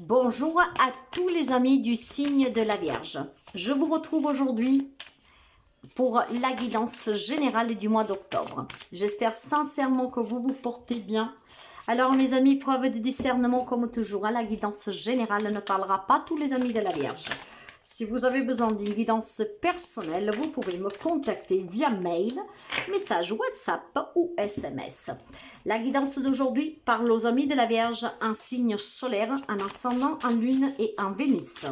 Bonjour à tous les amis du signe de la Vierge. Je vous retrouve aujourd'hui pour la guidance générale du mois d'octobre. J'espère sincèrement que vous vous portez bien. Alors mes amis, preuve de discernement comme toujours, la guidance générale ne parlera pas à tous les amis de la Vierge. Si vous avez besoin d'une guidance personnelle, vous pouvez me contacter via mail, message WhatsApp ou SMS. La guidance d'aujourd'hui parle aux amis de la Vierge, un signe solaire, un ascendant, en lune et en Vénus.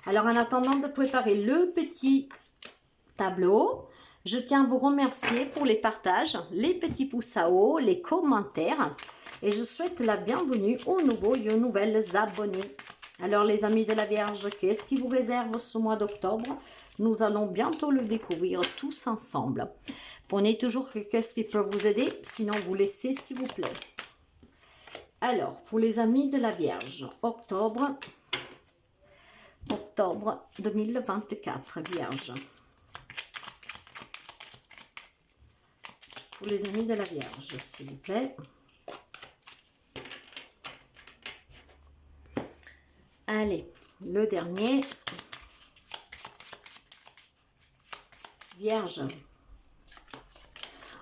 Alors en attendant de préparer le petit tableau, je tiens à vous remercier pour les partages, les petits pouces à haut, les commentaires et je souhaite la bienvenue aux nouveaux et aux nouvelles abonnés. Alors les amis de la Vierge, qu'est-ce qui vous réserve ce mois d'octobre? Nous allons bientôt le découvrir tous ensemble. Prenez toujours qu'est-ce qui peut vous aider, sinon vous laissez s'il vous plaît. Alors, pour les amis de la Vierge, octobre 2024, Vierge. Pour les amis de la Vierge, s'il vous plaît. Allez, le dernier. Vierge.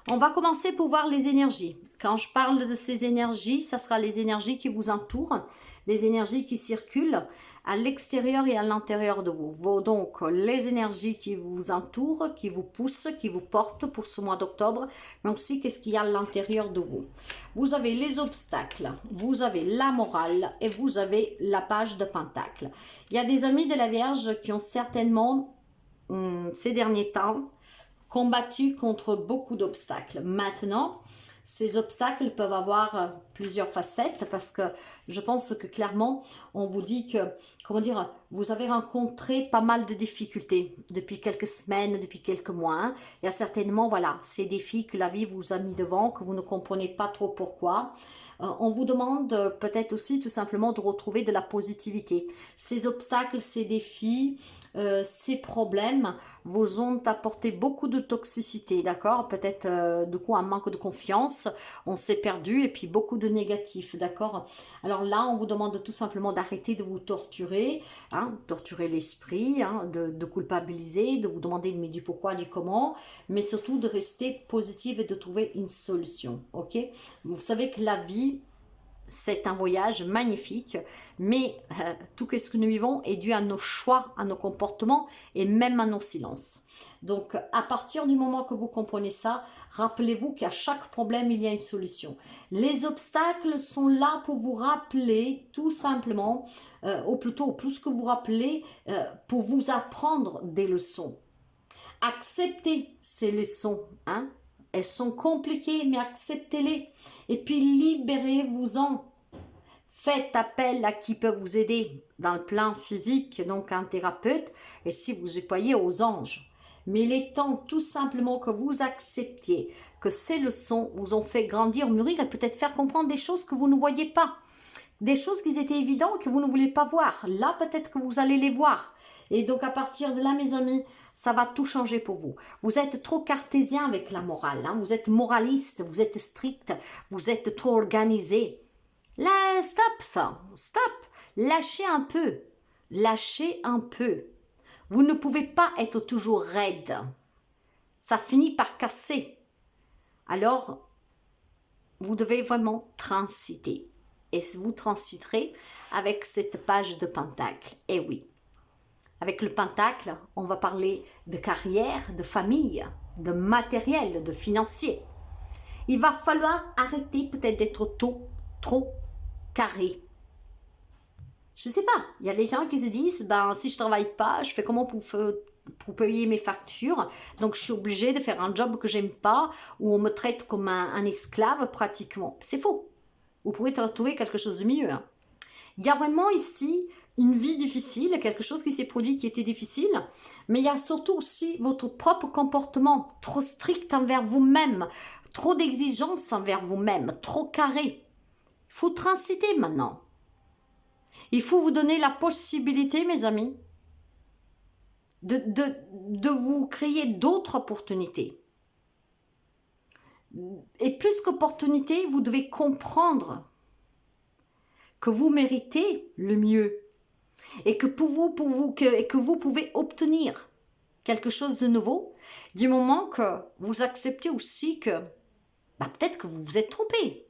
On va commencer pour voir les énergies. Quand je parle de ces énergies, ça sera les énergies qui vous entourent, les énergies qui circulent à l'extérieur et à l'intérieur de vous. Donc, les énergies qui vous entourent, qui vous poussent, qui vous portent pour ce mois d'octobre, mais aussi qu'est-ce qu'il y a à l'intérieur de vous. Vous avez les obstacles, vous avez la morale et vous avez la page de Pentacle. Il y a des amis de la Vierge qui ont certainement, ces derniers temps, combattu contre beaucoup d'obstacles. Maintenant, ces obstacles peuvent avoir plusieurs facettes parce que je pense que clairement, on vous dit que, comment dire, vous avez rencontré pas mal de difficultés depuis quelques semaines, depuis quelques mois. Hein. Il y a certainement, voilà, ces défis que la vie vous a mis devant, que vous ne comprenez pas trop pourquoi. On vous demande peut-être aussi tout simplement de retrouver de la positivité. Ces obstacles, ces défis, ces problèmes vous ont apporté beaucoup de toxicité, d'accord? Peut-être du coup un manque de confiance, on s'est perdu et puis beaucoup de négatifs, d'accord? Alors là, on vous demande tout simplement d'arrêter de vous torturer, hein, torturer l'esprit, hein, de culpabiliser, de vous demander mais du pourquoi, du comment, mais surtout de rester positive et de trouver une solution, ok? Vous savez que la vie, c'est un voyage magnifique, mais tout ce que nous vivons est dû à nos choix, à nos comportements et même à nos silences. Donc, à partir du moment que vous comprenez ça, rappelez-vous qu'à chaque problème, il y a une solution. Les obstacles sont là pour vous rappeler, tout simplement, ou plutôt, plus que vous rappeler, pour vous apprendre des leçons. Acceptez ces leçons, hein. Elles sont compliquées, mais acceptez-les. Et puis, libérez-vous-en. Faites appel à qui peut vous aider dans le plan physique, donc un thérapeute, et si vous y croyez, aux anges. Mais il est temps tout simplement que vous acceptiez que ces leçons vous ont fait grandir, mûrir et peut-être faire comprendre des choses que vous ne voyez pas. Des choses qui étaient évidentes que vous ne voulez pas voir. Là, peut-être que vous allez les voir. Et donc, à partir de là, mes amis, ça va tout changer pour vous. Vous êtes trop cartésien avec la morale. Hein. Vous êtes moraliste, vous êtes strict, vous êtes trop organisé. Là, stop ça. Stop. Lâchez un peu. Lâchez un peu. Vous ne pouvez pas être toujours raide. Ça finit par casser. Alors, vous devez vraiment transiter. Et vous transiterez avec cette page de Pentacle. Et oui, avec le Pentacle, on va parler de carrière, de famille, de matériel, de financier. Il va falloir arrêter peut-être d'être trop carré. Je ne sais pas, il y a des gens qui se disent, ben, si je ne travaille pas, je fais comment pour payer mes factures, donc je suis obligée de faire un job que j'aime pas, où on me traite comme un esclave pratiquement. C'est faux. Vous pouvez trouver quelque chose de mieux. Hein. Il y a vraiment ici une vie difficile, quelque chose qui s'est produit qui était difficile, mais il y a surtout aussi votre propre comportement, trop strict envers vous-même, trop d'exigences envers vous-même, trop carré. Il faut transiter maintenant. Il faut vous donner la possibilité, mes amis, de vous créer d'autres opportunités. Et plus qu'opportunité, vous devez comprendre que vous méritez le mieux et que vous pouvez obtenir quelque chose de nouveau du moment que vous acceptez aussi que peut-être que vous vous êtes trompé.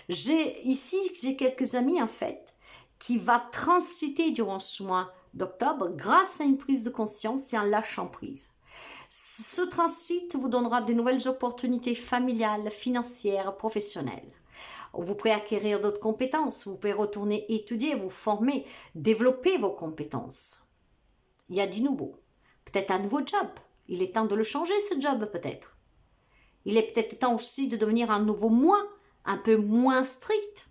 J'ai quelques amis en fait qui va transiter durant ce mois d'octobre grâce à une prise de conscience et un lâchant prise. Ce transit vous donnera de nouvelles opportunités familiales, financières, professionnelles. Vous pourrez acquérir d'autres compétences, vous pouvez retourner étudier, vous former, développer vos compétences. Il y a du nouveau. Peut-être un nouveau job. Il est temps de le changer, ce job, peut-être. Il est peut-être temps aussi de devenir un nouveau moi, un peu moins strict,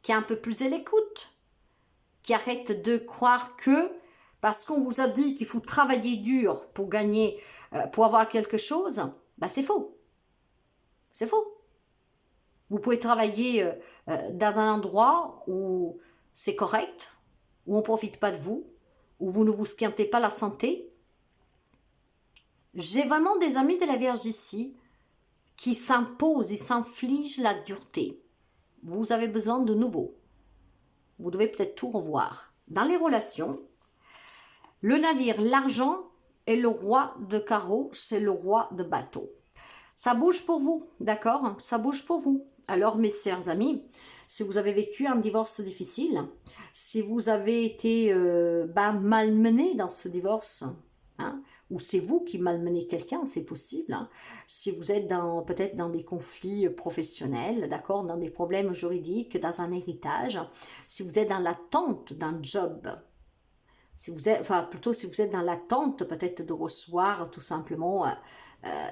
qui est un peu plus à l'écoute, qui arrête de croire que, parce qu'on vous a dit qu'il faut travailler dur pour gagner, pour avoir quelque chose, c'est faux. C'est faux. Vous pouvez travailler dans un endroit où c'est correct, où on ne profite pas de vous, où vous ne vous squintez pas la santé. J'ai vraiment des amis de la Vierge ici qui s'imposent et s'infligent la dureté. Vous avez besoin de nouveau. Vous devez peut-être tout revoir. Dans les relations, le navire, l'argent est le roi de carreau, c'est le roi de bateau. Ça bouge pour vous, d'accord? Ça bouge pour vous. Alors, mes chers amis, si vous avez vécu un divorce difficile, si vous avez été malmené dans ce divorce, ou c'est vous qui malmenez quelqu'un, c'est possible, si vous êtes peut-être dans des conflits professionnels, d'accord, dans des problèmes juridiques, dans un héritage, si vous êtes dans l'attente d'un job, si vous êtes dans l'attente peut-être de recevoir tout simplement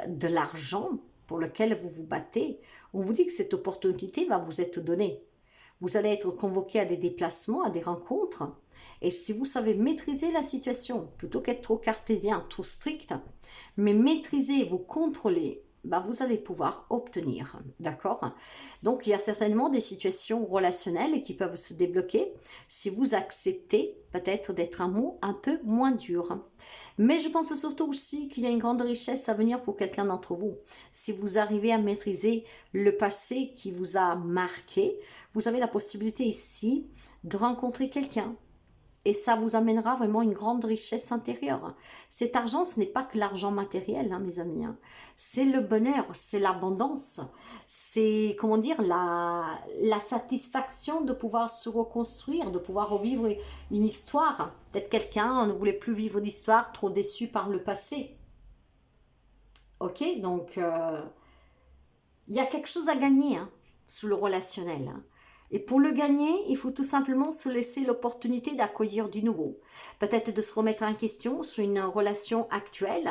de l'argent pour lequel vous vous battez, on vous dit que cette opportunité va vous être donnée. Vous allez être convoqué à des déplacements, à des rencontres, et si vous savez maîtriser la situation, plutôt qu'être trop cartésien, trop strict, mais maîtriser, vous contrôler, vous allez pouvoir obtenir, d'accord? Donc, il y a certainement des situations relationnelles qui peuvent se débloquer si vous acceptez peut-être d'être un mot un peu moins dur. Mais je pense surtout aussi qu'il y a une grande richesse à venir pour quelqu'un d'entre vous. Si vous arrivez à maîtriser le passé qui vous a marqué, vous avez la possibilité ici de rencontrer quelqu'un. Et ça vous amènera vraiment une grande richesse intérieure. Cet argent, ce n'est pas que l'argent matériel, mes amis. C'est le bonheur, c'est l'abondance, c'est, la satisfaction de pouvoir se reconstruire, de pouvoir revivre une histoire. Peut-être quelqu'un ne voulait plus vivre d'histoire, trop déçu par le passé. Ok, donc, il y a quelque chose à gagner sous le relationnel. Et pour le gagner, il faut tout simplement se laisser l'opportunité d'accueillir du nouveau. Peut-être de se remettre en question sur une relation actuelle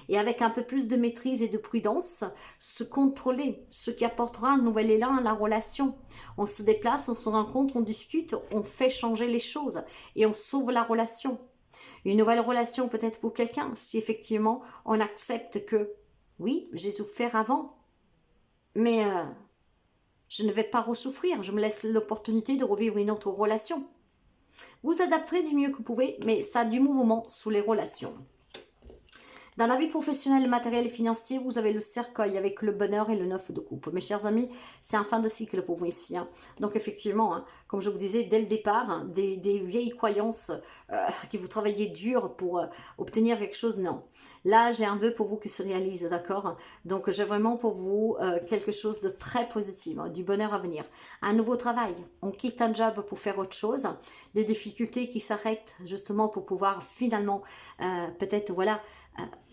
et avec un peu plus de maîtrise et de prudence, se contrôler, ce qui apportera un nouvel élan à la relation. On se déplace, on se rencontre, on discute, on fait changer les choses et on sauve la relation. Une nouvelle relation peut-être pour quelqu'un, si effectivement on accepte que, oui, j'ai souffert avant, mais je ne vais pas ressouffrir, je me laisse l'opportunité de revivre une autre relation. Vous adapterez du mieux que vous pouvez, mais ça a du mouvement sous les relations. Dans la vie professionnelle, matérielle et financière, vous avez le cercueil avec le bonheur et le 9 de coupe. Mes chers amis, c'est un fin de cycle pour vous ici. Donc effectivement, comme je vous disais, dès le départ, des vieilles croyances que vous travaillez dur pour obtenir quelque chose, non. Là, j'ai un vœu pour vous qui se réalise, d'accord? Donc j'ai vraiment pour vous quelque chose de très positif, du bonheur à venir. Un nouveau travail, on quitte un job pour faire autre chose, des difficultés qui s'arrêtent justement pour pouvoir finalement peut-être,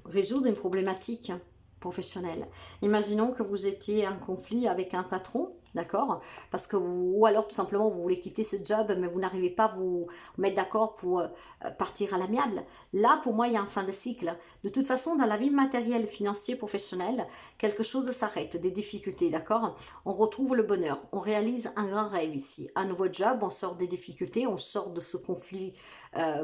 résoudre une problématique professionnelle. Imaginons que vous étiez en conflit avec un patron, d'accord? Parce que ou alors tout simplement vous voulez quitter ce job, mais vous n'arrivez pas à vous mettre d'accord pour partir à l'amiable. Là, pour moi, il y a un fin de cycle. De toute façon, dans la vie matérielle, financière, professionnelle, quelque chose s'arrête, des difficultés, d'accord? On retrouve le bonheur, on réalise un grand rêve ici. Un nouveau job, on sort des difficultés, on sort de ce conflit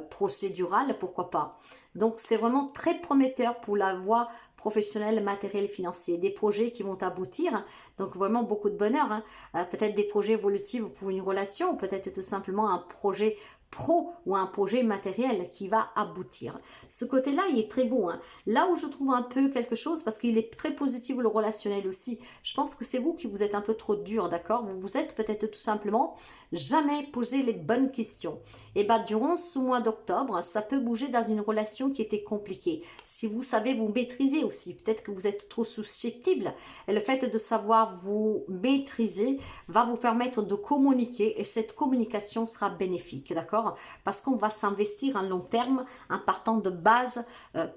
procédural, pourquoi pas? Donc, c'est vraiment très prometteur pour la voie professionnelle, matérielle, financière. Des projets qui vont aboutir, donc vraiment beaucoup de bonheur. Peut-être des projets évolutifs pour une relation, peut-être tout simplement un projet pro ou un projet matériel qui va aboutir. Ce côté-là, il est très beau. Hein. Là où je trouve un peu quelque chose, parce qu'il est très positif le relationnel aussi, je pense que c'est vous qui vous êtes un peu trop dur, d'accord? Vous vous êtes peut-être tout simplement jamais posé les bonnes questions. Et bien, durant ce mois d'octobre, ça peut bouger dans une relation qui était compliquée. Si vous savez vous maîtriser aussi, peut-être que vous êtes trop susceptible, et le fait de savoir vous maîtriser va vous permettre de communiquer, et cette communication sera bénéfique, d'accord? Parce qu'on va s'investir à long terme en partant de bases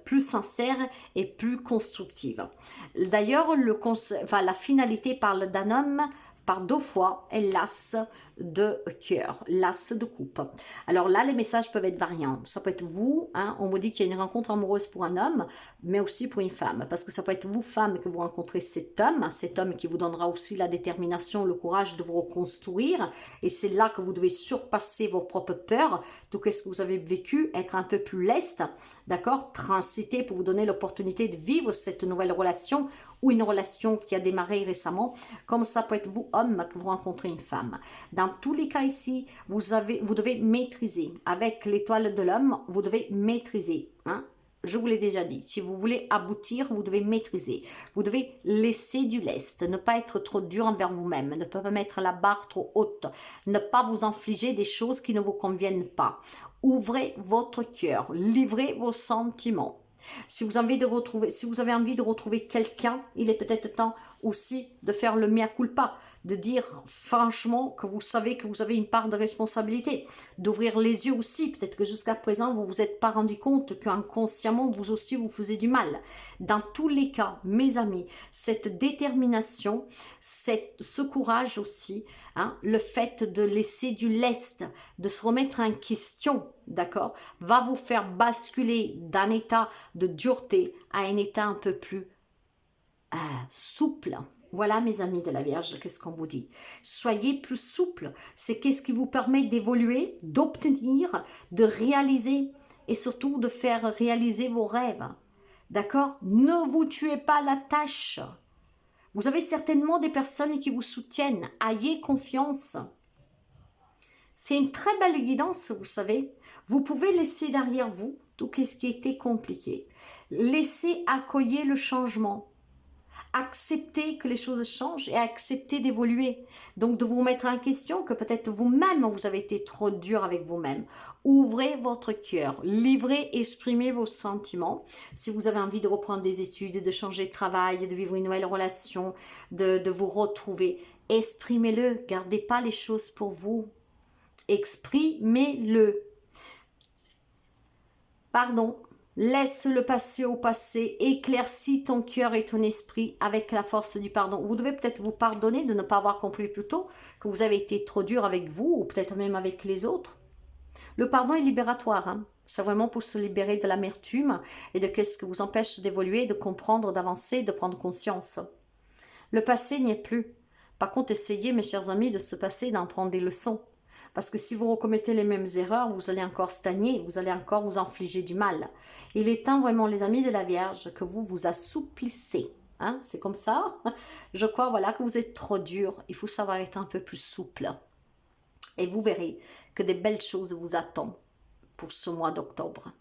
plus sincères et plus constructives. D'ailleurs, la finalité parle d'un homme par 2 fois et l'as de cœur, l'as de coupe. Alors là, les messages peuvent être variants. Ça peut être vous, hein, on me dit qu'il y a une rencontre amoureuse pour un homme, mais aussi pour une femme. Parce que ça peut être vous, femme, que vous rencontrez cet homme qui vous donnera aussi la détermination, le courage de vous reconstruire. Et c'est là que vous devez surpasser vos propres peurs, tout ce que vous avez vécu, être un peu plus leste, d'accord, transiter pour vous donner l'opportunité de vivre cette nouvelle relation ou une relation qui a démarré récemment, comme ça peut être vous, homme, que vous rencontrez une femme. Dans tous les cas ici, vous devez maîtriser. Avec l'étoile de l'homme, vous devez maîtriser. Hein? Je vous l'ai déjà dit, si vous voulez aboutir, vous devez maîtriser. Vous devez laisser du lest, ne pas être trop dur envers vous-même, ne pas mettre la barre trop haute, ne pas vous infliger des choses qui ne vous conviennent pas. Ouvrez votre cœur, livrez vos sentiments. Si vous avez envie de retrouver quelqu'un, il est peut-être temps aussi de faire le mea culpa, de dire franchement que vous savez que vous avez une part de responsabilité, d'ouvrir les yeux aussi, peut-être que jusqu'à présent vous vous êtes pas rendu compte qu'inconsciemment vous aussi vous faisiez du mal. Dans tous les cas, mes amis, cette détermination, ce courage aussi, hein, le fait de laisser du lest, de se remettre en question, d'accord, va vous faire basculer d'un état de dureté à un état un peu plus souple. Voilà mes amis de la Vierge, qu'est-ce qu'on vous dit? Soyez plus souple, c'est qu'est-ce qui vous permet d'évoluer, d'obtenir, de réaliser et surtout de faire réaliser vos rêves. D'accord? Ne vous tuez pas la tâche. Vous avez certainement des personnes qui vous soutiennent, ayez confiance. C'est une très belle guidance, vous savez. Vous pouvez laisser derrière vous tout ce qui était compliqué. Laissez accueillir le changement. Accepter que les choses changent et accepter d'évoluer. Donc de vous remettre en question que peut-être vous-même vous avez été trop dur avec vous-même. Ouvrez votre cœur, livrez, exprimez vos sentiments. Si vous avez envie de reprendre des études, de changer de travail, de vivre une nouvelle relation, de vous retrouver, exprimez-le. Gardez pas les choses pour vous. Exprimez-le. Pardon. Laisse le passé au passé, éclaircis ton cœur et ton esprit avec la force du pardon. Vous devez peut-être vous pardonner de ne pas avoir compris plus tôt que vous avez été trop dur avec vous ou peut-être même avec les autres. Le pardon est libératoire, hein. C'est vraiment pour se libérer de l'amertume et de ce qui vous empêche d'évoluer, de comprendre, d'avancer, de prendre conscience. Le passé n'y est plus. Par contre, essayez, mes chers amis, de ce passé d'en prendre des leçons. Parce que si vous recommettez les mêmes erreurs, vous allez encore stagner, vous allez encore vous infliger du mal. Il est temps vraiment, les amis de la Vierge, que vous vous assouplissez. Hein, c'est comme ça. Je crois voilà, que vous êtes trop dur. Il faut savoir être un peu plus souple. Et vous verrez que des belles choses vous attendent pour ce mois d'octobre.